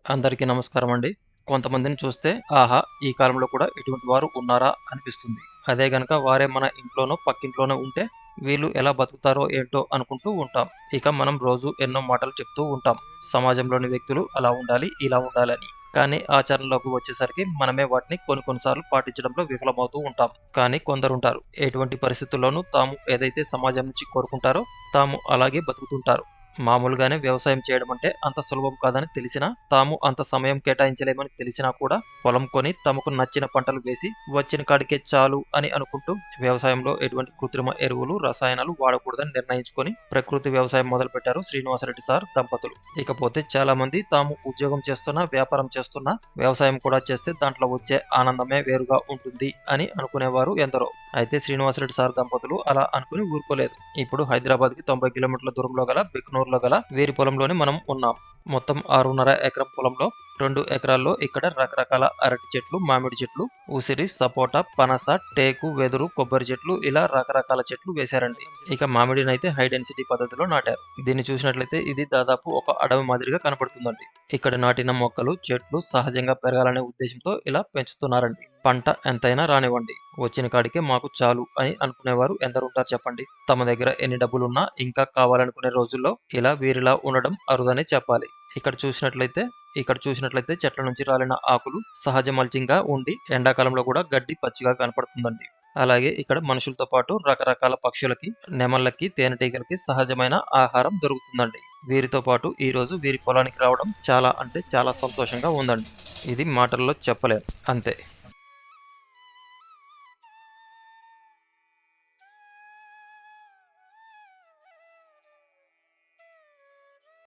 అందరికీ నమస్కారం అండి. కొంతమందిని చూస్తే ఆహా! ఈ కాలంలో కూడా ఇటువంటి వారు ఉన్నారా అనిపిస్తుంది. అదే గనక వారే మన ఇంట్లోనో, పక్కింట్లోనో ఉంటే వీళ్ళు ఎలా బతుకుతారో ఏంటో అనుకుంటూ ఉంటాం. ఇక మనం రోజు ఎన్నో మాటలు చెప్తూ ఉంటాం. సమాజంలోని వ్యక్తులు అలా ఉండాలి, ఇలా ఉండాలని. కానీ ఆచరణలోకి వచ్చేసరికి మనమే వాటిని కొన్ని సార్లు పాటించడంలో విఫలమవుతూ ఉంటాం. కానీ కొందరుంటారు. ఎటువంటి పరిస్థితుల్లోనూ తాము ఏదైతే సమాజం నుంచి కోరుకుంటారో తాము అలాగే బతుకుతుంటారు. మామూలుగానే వ్యవసాయం చేయడం అంటే అంత సులభం కాదని తెలిసినా, తాము అంత సమయం కేటాయించలేమని తెలిసినా కూడా పొలం కొని తమకు నచ్చిన పంటలు వేసి వచ్చిన కాడికే చాలు అని అనుకుంటూ వ్యవసాయంలో ఎటువంటి కృత్రిమ ఎరువులు, రసాయనాలు వాడకూడదని నిర్ణయించుకొని ప్రకృతి వ్యవసాయం మొదలుపెట్టారు శ్రీనివాసరెడ్డి సార్ దంపతులు. ఇకపోతే చాలా మంది తాము ఉద్యోగం చేస్తున్నా, వ్యాపారం చేస్తున్నా, వ్యవసాయం కూడా చేస్తే దాంట్లో వచ్చే ఆనందమే వేరుగా ఉంటుంది అని అనుకునేవారు ఎందరో. అయితే శ్రీనివాసరెడ్డి సార్ దంపతులు అలా అనుకుని ఊరుకోలేదు. ఇప్పుడు హైదరాబాద్‌కి 90 కిలోమీటర్ల దూరంలో గల బికనూరులో గల వీరి పొలంలోనే మనం ఉన్నాం. మొత్తం 6.5 ఎకరం పొలంలో 2 ఎకరాల్లో ఇక్కడ రకరకాల అరటి చెట్లు, మామిడి చెట్లు, ఉసిరి, సపోటా, పనస, టేకు, వెదురు, కొబ్బరి చెట్లు ఇలా రకరకాల చెట్లు వేశారండి. ఇక మామిడినైతే హై డెన్సిటీ పద్ధతిలో నాటారు. దీన్ని చూసినట్లయితే ఇది దాదాపు ఒక అడవి మాదిరిగా కనపడుతుందండి. ఇక్కడ నాటిన మొక్కలు, చెట్లు సహజంగా పెరగాలనే ఉద్దేశంతో ఇలా పెంచుతున్నారండి. పంట ఎంతైనా రానివ్వండి. వచ్చిన కాడికే మాకు చాలు అని అనుకునేవారు ఎందరుంటారు చెప్పండి. తమ దగ్గర ఎన్ని డబ్బులున్నా ఇంకా కావాలనుకునే రోజుల్లో ఇలా వీరిలా ఉండడం అరుదనే చెప్పాలి. ఇక్కడ చూసినట్లయితే చెట్ల నుంచి రాలిన ఆకులు సహజ మల్చింగ్‌గా ఉండి ఎండాకాలంలో కూడా గడ్డి పచ్చిగా కనపడుతుందండి. అలాగే ఇక్కడ మనుషులతో పాటు రకరకాల పక్షులకి, నెమళ్ళకి, తేనెటీగలకి సహజమైన ఆహారం దొరుకుతుందండి. వీరితో పాటు ఈరోజు వీరి పొలానికి రావడం చాలా అంటే చాలా సంతోషంగా ఉందండి. ఇది మాటల్లో చెప్పలేం. అంతే.